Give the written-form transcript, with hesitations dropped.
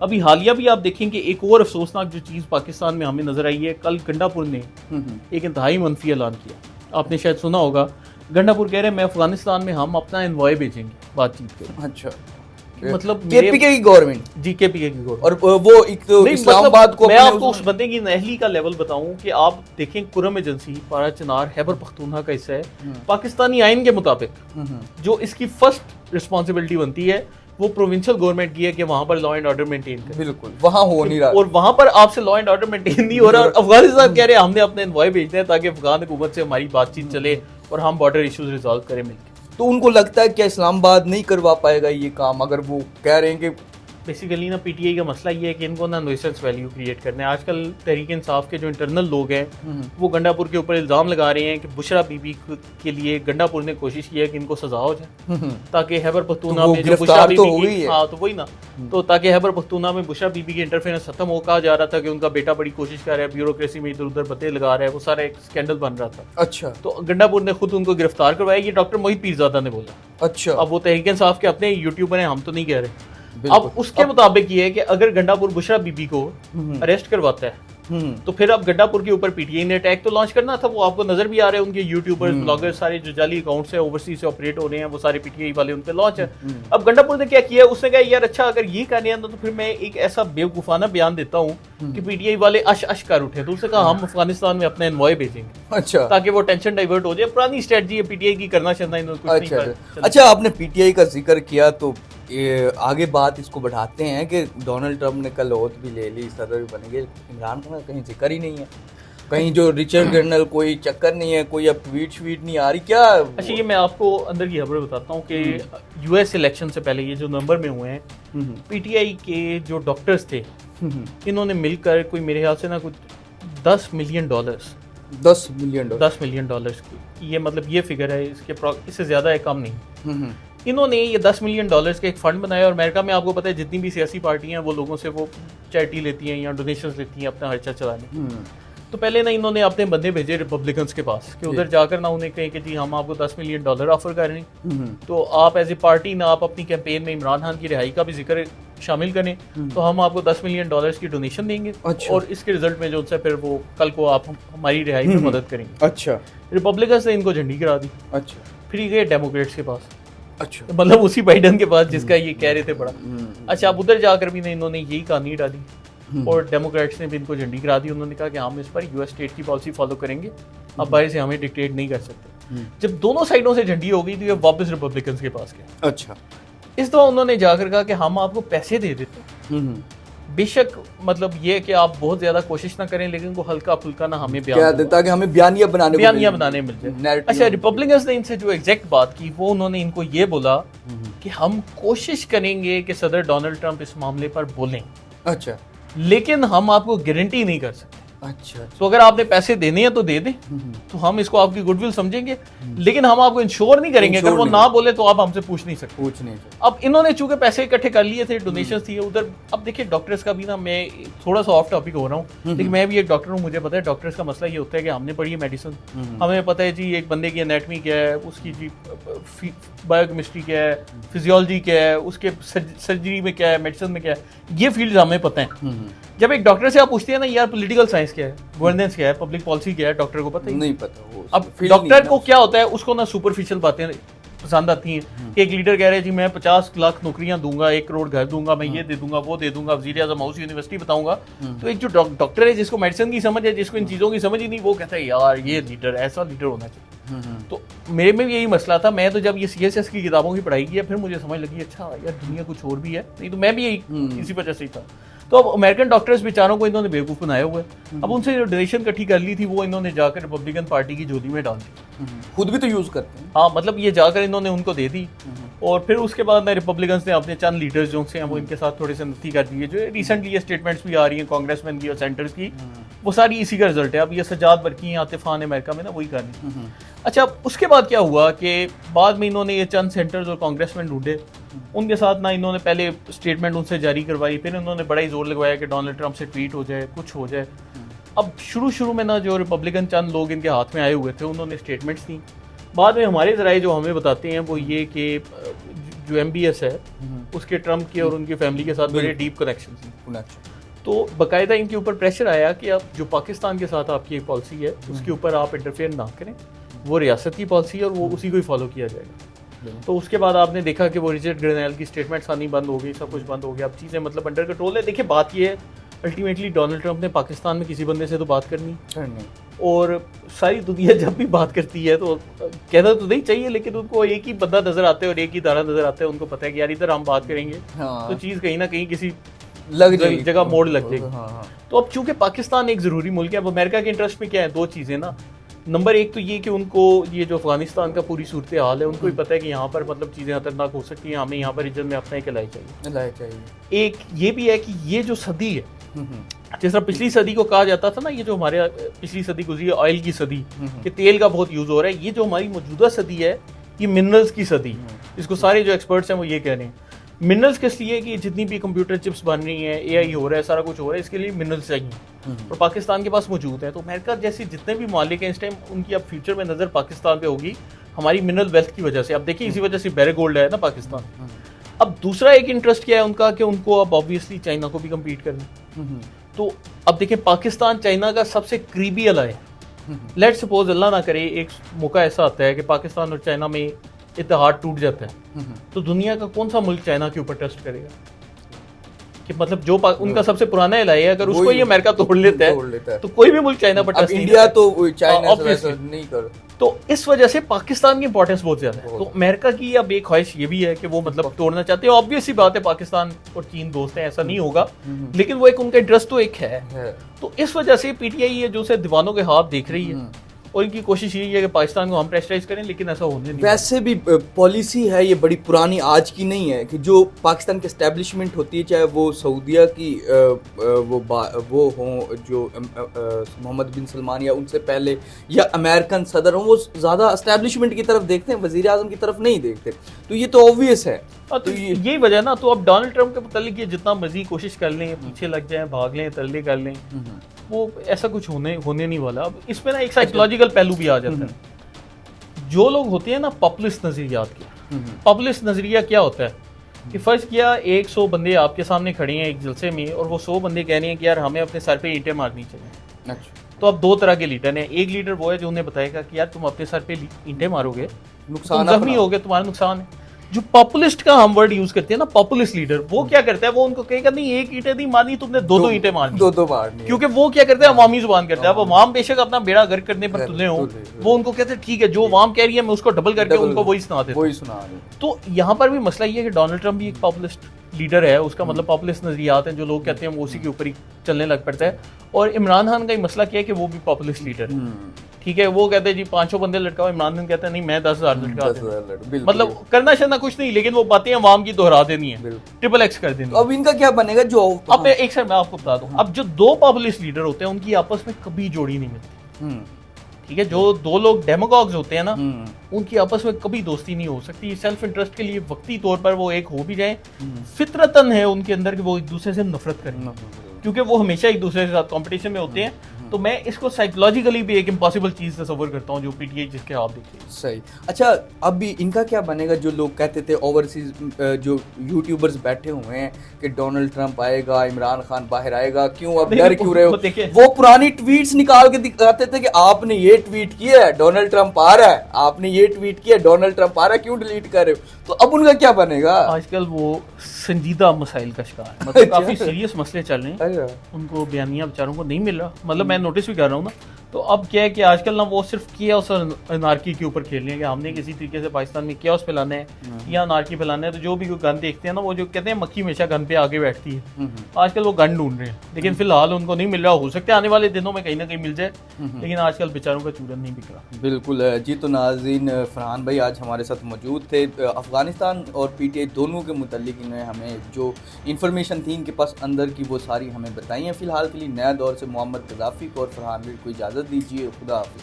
अभी हालिया भी आप देखेंगे एक और अफसोसनाक जो चीज़ पाकिस्तान में हमें नजर आई है, कल गंडापुर ने एक इंतहाई मनफी ऐलान किया। आपने शायद सुना होगा, गंडापुर कह रहे हैं मैं अफगानिस्तान में हम अपना एनवॉय भेजेंगे बातचीत के। अच्छा, मतलब केपीके की गवर्नमेंट, जी केपीके की गवर्नमेंट, और वो एक तो इस्लामाबाद को मैं आपको उस बंदे की नहली का लेवल बताऊं कि आप देखें कुरम एजेंसी पारा चनार खैबर पख्तूनख्वा का हिस्सा है। पाकिस्तानी आइन के मुताबिक जो इसकी फर्स्ट रिस्पॉन्सिबिलिटी बनती है वो प्रोविंशियल गवर्नमेंट की है कि वहां पर लॉ एंड ऑर्डर मेंटेन करें। बिल्कुल वहां हो नहीं रहा, और वहां पर आपसे लॉ एंड ऑर्डर मेंटेन नहीं हो रहा। और अफगानिस्तान कह रहे हैं हमने अपने एनवॉय भेजने हैं ताकि अफगान हुकूमत से हमारी बातचीत चले और हम बॉर्डर इश्यूज रिजॉल्व करें मिलकर। तो उनको लगता है कि इस्लामाबाद नहीं करवा पाएगा ये काम, अगर वो कह रहे हैं कि बेसिकली ना पीटीआई का मसला ये है कि इनको ना न्यूसेंस वैल्यू क्रिएट करना है। आजकल तहरीक इंसाफ के जो इंटरनल लोग हैं वो गंडापुर के ऊपर इल्ज़ाम लगा रहे हैं कि बुशरा बीबी के लिए गंडापुर ने कोशिश की है कि इनको सजा हो जाए ताकि खैबर पख्तूनख्वा में जो बुशरा बीबी की, हाँ तो वही ना, तो ताकि खैबर पख्तूनख्वा में बुशरा बीबी की इंटरफेरेंस खत्म हो। कहा जा रहा था कि उनका बेटा बड़ी कोशिश कर रहा है, ब्यूरोक्रेसी में इधर उधर बते लगा रहा है, वो सारा एक स्कैंडल बन रहा था। अच्छा, तो गंडापुर ने खुद उनको गिरफ्तार करवाया, ये डॉक्टर मोहित पीरजादा ने बोला। अच्छा, अब वो तहरीक इंसाफ के अपने यूट्यूबर हैं, हम तो नहीं कह रहे। अब उसके मुताबिक ये है कि अगर गंडापुर बुशरा बीबी को अरेस्ट करवाता है तो फिर अब गंडापुर के ऊपर पीटीआई ने अटैक तो लॉन्च करना था। वो आपको नजर भी आ रहे हैं, उनके यूट्यूबर्स ब्लॉगर्स सारे जो जाली अकाउंट्स है ओवरसीज से ऑपरेट हो रहे हैं, वो सारे पीटीआई वाले उन पे लॉन्च है। अब गंडापुर ने क्या किया, उसने कहा यार अच्छा अगर ये करने हैं तो फिर मैं एक ऐसा बेवकूफाना बयान देता हूँ कि पीटीआई वाले अश अश कर उठे। तो उसने कहा हम अफगानिस्तान में अपना एनवॉय भेजेंगे, अच्छा, ताकि वो टेंशन डाइवर्ट हो जाए। पुरानी स्ट्रेटजी है पीटीआई की, करना चाहता है। अच्छा, आपने पीटीआई का जिक्र किया तो आगे बात इसको बढ़ाते हैं कि डोनाल्ड ट्रंप ने कल ओथ भी ले ली, सदर भी बनेंगे, इमरान खान का कहीं जिक्र ही नहीं है, कहीं जो रिचर्ड कर्नल कोई चक्कर नहीं है, कोई अब ट्वीट श्वीट नहीं आ रही क्या? अच्छा, ये मैं आपको अंदर की खबर बताता हूँ कि यूएस इलेक्शन से पहले ये जो नवंबर में हुए हैं, पीटीआई के जो डॉक्टर्स थे इन्होंने मिलकर कोई मेरे ख्याल से ना कुछ $10 मिलियन 10 मिलियन डॉलर्स की, ये मतलब ये फिगर है, इससे ज्यादा है कम नहीं। इन्होंने ये $10 मिलियन के एक फंड बनाया। और अमेरिका में आपको पता है जितनी भी सियासी पार्टियां हैं वो लोगों से वो चैरिटी लेती हैं या डोनेशंस लेती हैं अपना खर्चा चलाने। तो पहले ना इन्होंने अपने बंदे भेजे रिपब्लिकन्स के पास कि उधर जाकर ना उन्हें कहें कि जी हम आपको $10 मिलियन ऑफर कर रहे हैं, तो आप एज ए पार्टी ना आप अपनी कैंपेन में इमरान खान की रिहाई का भी जिक्र शामिल करें, तो हम आपको $10 मिलियन की डोनेशन देंगे। अच्छा। और इसके रिजल्ट में जो उनसे फिर वो कल को आप हमारी रिहाई में मदद करेंगे। अच्छा, रिपब्लिकन्स ने इनको झंडी गिरा दी। अच्छा, फिर गए डेमोक्रेट्स के पास, अच्छा, मतलब उसी बाइडन के पास जिसका ये कह रहे थे बड़ा। अच्छा, अब उधर जाकर भी इन्होंने यही कहानी डाली और डेमोक्रेट्स ने भी इनको झंडी गिरा दी। उन्होंने कहा कि हम इस पर यूएस स्टेट की पॉलिसी फॉलो करेंगे, अब बाहर से हमें डिक्टेट नहीं कर सकते। जब दोनों साइडों से झंडी हो गई तो ये वापस रिपब्लिकन्स के पास गए। अच्छा, इस दफा उन्होंने जाकर कहा कि हम आपको पैसे दे देते, बेशक मतलब ये कि आप बहुत ज्यादा कोशिश ना करें लेकिन को हल्का फुल्का ना हमें क्या देता कि हमें बयानिया बनाने मिल जाए। अच्छा, रिपब्लिकन्स ने इनसे जो एग्जैक्ट बात की वो उन्होंने इनको ये बोला कि हम कोशिश करेंगे कि सदर डोनाल्ड ट्रंप इस मामले पर बोलें, अच्छा, लेकिन हम आपको गारंटी नहीं कर सकते। अच्छा, तो अगर आपने पैसे देने हैं तो दे दें, तो हम इसको आपकी गुडविल समझेंगे, लेकिन हम आपको इंश्योर नहीं करेंगे। अगर वो ना बोले तो आप हमसे पूछ नहीं सकते। अब इन्होंने चूंकि पैसे इकट्ठे कर लिए थे, डोनेशंस थी उधर। अब देखिए डॉक्टर्स का भी ना, मैं थोड़ा सा ऑफ टॉपिक हो रहा हूँ लेकिन मैं भी एक डॉक्टर हूँ, मुझे पता है डॉक्टर्स का मसला ये होता है कि हमने पढ़ी है मेडिसिन, हमें पता है जी एक बंदे की एनाटमी क्या है, उसकी जी बायोकेमिस्ट्री क्या है, फिजियोलॉजी क्या है, उसके सर्जरी में क्या है, मेडिसिन में क्या है, ये फील्ड हमें पता है। जब एक डॉक्टर से आप पूछते हैं ना यार पॉलिटिकल साइंस क्या है, गवर्नेंस क्या है, पब्लिक पॉलिसी क्या है, डॉक्टर को पता ही नहीं पता वो। अब डॉक्टर को क्या होता है, उसको ना सुपरफिशियल बातें पसंद आती हैं। एक लीडर कह रहे हैं जी मैं 50 लाख नौकरियां दूंगा, 1 करोड़ घर दूंगा, मैं ये दे दूंगा, वो दे दूंगा, वज़ीर आज़म हाउस यूनिवर्सिटी बताऊंगा। तो एक जो डॉक्टर है जिसको मेडिसिन की समझ है, जिसको इन चीज़ों की समझ ही नहीं, वो कहता है यार ये लीडर ऐसा लीडर होना चाहिए। तो मेरे में भी यही मसला था। मैं तो जब ये CSS की किताबों की पढ़ाई की फिर मुझे समझ लगी अच्छा यार दुनिया कुछ और भी है, नहीं तो मैं भी यही इसी वजह से ही था। तो अब अमेरिकन डॉक्टर्स बेचारों को इन्होंने बेवकूफ़ बनाया हुआ है। अब उनसे जो डोनेशन इकट्ठी कर ली थी वो इन्होंने जाकर रिपब्लिकन पार्टी की झोली में डाल दी। खुद भी तो यूज़ करते हैं। हाँ, मतलब ये जाकर इन्होंने उनको दे दी और फिर उसके बाद ना रिपब्लिकन्स ने अपने चंद लीडर्स जो से हैं वो इनके साथ थोड़े से नत्थी कर दिए। जो रिसेंटली ये स्टेटमेंट्स भी आ रही हैं कांग्रेसमैन की और सेंटर्स की, वो सारी इसी का रिजल्ट है। अब ये सज्जाद बरकी, आतिफ खान अमेरिका में ना वही कहानी। अच्छा, उसके बाद क्या हुआ कि बाद में इन्होंने ये चंद सेंटर्स और कांग्रेसमैन ढूंढे, उनके साथ ना इन्होंने पहले स्टेटमेंट उनसे जारी करवाई, फिर इन्होंने बड़ा ही जोर लगवाया कि डोनाल्ड ट्रंप से ट्वीट हो जाए, कुछ हो जाए। अब शुरू में ना जो रिपब्लिकन चंद लोग इनके हाथ में आए हुए थे उन्होंने स्टेटमेंट्स दी। बाद में हमारे ज़राए जो हमें बताते हैं वो ये कि जो MBS है उसके ट्रम्प के और उनकी फैमिली के साथ बड़े डीप कनेक्शन थे। तो बाकायदा इनके ऊपर प्रेशर आया कि अब जो पाकिस्तान के साथ आपकी एक पॉलिसी है उसके ऊपर आप इंटरफेयर ना करें, वो रियासत की पॉलिसी है और वो उसी को ही फॉलो किया जाएगा। तो उसके बाद आपने देखा कि वो रिचर्ड ग्रेनेल की स्टेटमेंट्स आनी बंद हो गई, सब कुछ बंद हो गया, अब चीज़ें मतलब अंडर कंट्रोल है। देखिए बात ये है अल्टीमेटली डोनाल्ड ट्रंप ने पाकिस्तान में किसी बंदे से तो बात करनी, और सारी दुनिया जब भी बात करती है तो कहना तो नहीं चाहिए, लेकिन उनको एक ही बंदा नजर आता है और एक ही दारा नजर आता है। उनको पता है कि यार इधर हम बात करेंगे तो चीज़ कहीं ना कहीं किसी जगह मोड़ लग जाएगी। तो अब चूंकि पाकिस्तान एक ज़रूरी मुल्क है, अब अमेरिका के इंटरेस्ट में क्या है, दो चीज़ें ना। नंबर एक तो ये कि उनको ये जो अफगानिस्तान का पूरी सूरत हाल है उनको भी पता है कि यहाँ पर मतलब चीज़ें खतरनाक हो सकती हैं, हमें यहाँ पर रीजन में अपना एक लाई चाहिए। एक ये भी है कि ये जो सदी है, जिस तरह पिछली सदी को कहा जाता था ना, ये जो हमारे पिछली सदी गुजरी है ऑयल की सदी, कि तेल का बहुत यूज हो रहा है, ये जो हमारी मौजूदा सदी है ये मिनरल्स की सदी। इसको सारे जो एक्सपर्ट्स हैं वो ये कह रहे हैं। मिनरल्स किस लिए कि जितनी भी कंप्यूटर चिप्स बन रही हैं, AI हो रहा है, सारा कुछ हो रहा है, इसके लिए मिनरल्स चाहिए और पाकिस्तान के पास मौजूद है। तो अमेरिका जैसे जितने भी मालिक हैं इस टाइम, उनकी अब फ्यूचर में नज़र पाकिस्तान पे होगी हमारी मिनरल वेल्थ की वजह से। अब देखिए इसी वजह से बैरे गोल्ड है ना पाकिस्तान। अब दूसरा एक इंटरेस्ट क्या है उनका कि उनको अब ऑब्वियसली चाइना को भी कम्पीट करना। तो अब देखिए पाकिस्तान चाइना का सबसे करीबी अलाय है। लेट सपोज अल्लाह ना करे एक मौका ऐसा आता है कि पाकिस्तान और चाइना में इत्तेहाद टूट जाता है, तो दुनिया का कौन सा मुल्क चाइना के ऊपर ट्रस्ट करेगा? कि मतलब जो उनका सबसे पुराना एलाय है, अगर उसको ये अमेरिका तोड़ लेता है तो कोई भी मुल्क चाइना पर ट्रस्ट नहीं इंडिया तो चाइना से नहीं कर। तो इस वजह से पाकिस्तान की इंपॉर्टेंस बहुत ज्यादा है। तो अमेरिका की अब एक ख्वाहिश ये भी है कि वो मतलब तोड़ना चाहते हैं। ऑब्वियस सी बात है पाकिस्तान और चीन दोस्त हैं, ऐसा नहीं होगा, लेकिन वो एक उनका इंटरेस्ट तो एक है। तो इस वजह से PTI है जो से दीवानों के हाथ देख रही है और इनकी कोशिश यही है कि पाकिस्तान को हम प्रेशराइज करें, लेकिन ऐसा होने नहीं। वैसे भी पॉलिसी है ये बड़ी पुरानी, आज की नहीं है, कि जो पाकिस्तान की एस्टेब्लिशमेंट होती है, चाहे वो सऊदिया की वो हों जो मोहम्मद बिन सलमान या उनसे पहले, या अमेरिकन सदर हों, वो ज़्यादा एस्टेब्लिशमेंट की तरफ देखते हैं, वज़ीर आज़म की तरफ नहीं देखते। तो ये तो ऑब्वियस है। तो यही वजह ना। तो अब डोनाल्ड ट्रंप के मुतालिक ये जितना मर्जी कोशिश कर लें, पीछे लग जाएं, भाग लें, तरले कर लें, वो ऐसा कुछ होने नहीं वाला। अब इसमें ना एक साइकोलॉजिकल पहलू भी आ जाता है। जो लोग होते हैं ना पॉपुलिस्ट नजरियात के, पॉपुलिस्ट नजरिया क्या होता है कि फर्ज किया 100 बंदे आपके सामने खड़े हैं एक जलसे में, और वो 100 बंदे कह रहे हैं कि यार हमें अपने सर पे ईंटें मारनी चाहिए। तो अब दो तरह के लीडर हैं। एक लीडर वो है जो उन्हें बताएगा कि यार तुम अपने सर पे ईंटें मारोगे, नुकसान जख्मी होगे, तुम्हारा नुकसान है। जो पॉपुलिस्ट का हम वर्ड यूज करते हैं ना, पॉपुलिस्ट लीडर, वो क्या करता है, वो उनको कहेगा नहीं एक ईंटें नहीं मारनी, तुमने दो ईंटें मारनी, दो मारनी। क्योंकि वो क्या करते हैं, अवामी जुबान करते हैं। अब अवाम बेशक अपना बेड़ा गर्क करने पर तुले हो, वो उनको कहते हैं ठीक है जो अवाम कह रही है मैं उसको डबल करके उनको वही सुना देता हूं। तो यहाँ पर भी मसला ये है कि डोनाल्ड ट्रंप भी एक पॉपुलिस्ट लीडर है, उसका मतलब पॉपुलिस्ट नजरियात हैं, जो लोग कहते हैं वो उसी के ऊपर ही चलने लग पड़ता है। और इमरान खान का ही मसला क्या है कि वो भी पॉपुलिस्ट लीडर है। ठीक है, वो कहते हैं जी 500 बंदे लटकाओ, इमरान खान कहते हैं नहीं मैं 10,000 लटका, मतलब करना शरना कुछ नहीं, लेकिन वो बातें अवाम की दोहरा देनी है, ट्रिपल एक्स कर देनी है। अब इनका क्या बनेगा? जो अब एक सर मैं आपको बता दूं, अब जो दो पॉपुलिस्ट लीडर होते हैं उनकी आपस में कभी जोड़ी नहीं मिलती। ठीक है, जो दो लोग डेमोगॉग्स होते हैं ना, उनकी आपस में कभी दोस्ती नहीं हो सकती। सेल्फ इंटरेस्ट के लिए वक्ती तौर पर वो एक हो भी जाए, फितरतन है उनके अंदर कि वो एक दूसरे से नफरत करें, क्योंकि वो हमेशा एक दूसरे के साथ कंपटीशन में होते हैं। तो मैं इसको साइकोलॉजिकली भी एक इम्पॉसिबल चीज तस्वर करता हूँ जो PTI जिसके आप देखिए। सही। अच्छा, अब भी इनका क्या बनेगा? जो लोग कहते थे ओवरसीज जो यूट्यूबर्स बैठे हुए हैं कि डोनाल्ड ट्रंप आएगा, इमरान खान बाहर आएगा, क्यों अब डर क्यों रहे हो? वो पुरानी ट्वीट्स निकाल के दिखाते थे कि आपने ये ट्वीट किया है, डोनाल्ड ट्रंप आ रहा है, आपने ये ट्वीट किया, डोनाल्ड ट्रंप आ रहा है, क्यों डिलीट कर रहे हो? तो अब उनका क्या बनेगा? आजकल वो संजीदा मसाइल का शिकार है, मतलब काफी सीरियस मसले चल रहे हैं, उनको बयानिया बेचारों को नहीं मिल रहा। मतलब मैं नोटिस भी कर रहा हूँ ना, तो अब क्या है कि आजकल ना वो सिर्फ कियास और अनार्की के ऊपर खेल रहे हैं कि हमने किसी तरीके से पाकिस्तान में कियास फैलाना है या अनार्की फैलाना है। तो जो भी कोई गन देखते हैं ना, वो जो कहते हैं मक्खी हमेशा गन पे आगे बैठती है, आजकल वो गन ढूंढ रहे हैं, लेकिन फिलहाल उनको नहीं मिल रहा। हो सकता है आने वाले दिनों में कहीं ना कहीं मिल जाए, लेकिन आजकल बेचारों का चूरन नहीं बिक रहा। बिल्कुल जी। तो नाज़रीन, फरहान भाई आज हमारे साथ मौजूद थे। अफगानिस्तान और PTI दोनों के मुतालिक इन्होंने हमें जो इन्फॉर्मेशन थी इनके पास अंदर की, वो सारी हमें बताई हैं। फिलहाल के लिए नया दौर से मोहम्मद क़ज़ाफ़ी को और फरहान भाई को इजाज़त दीजिए। खुदा हाफ़िज़।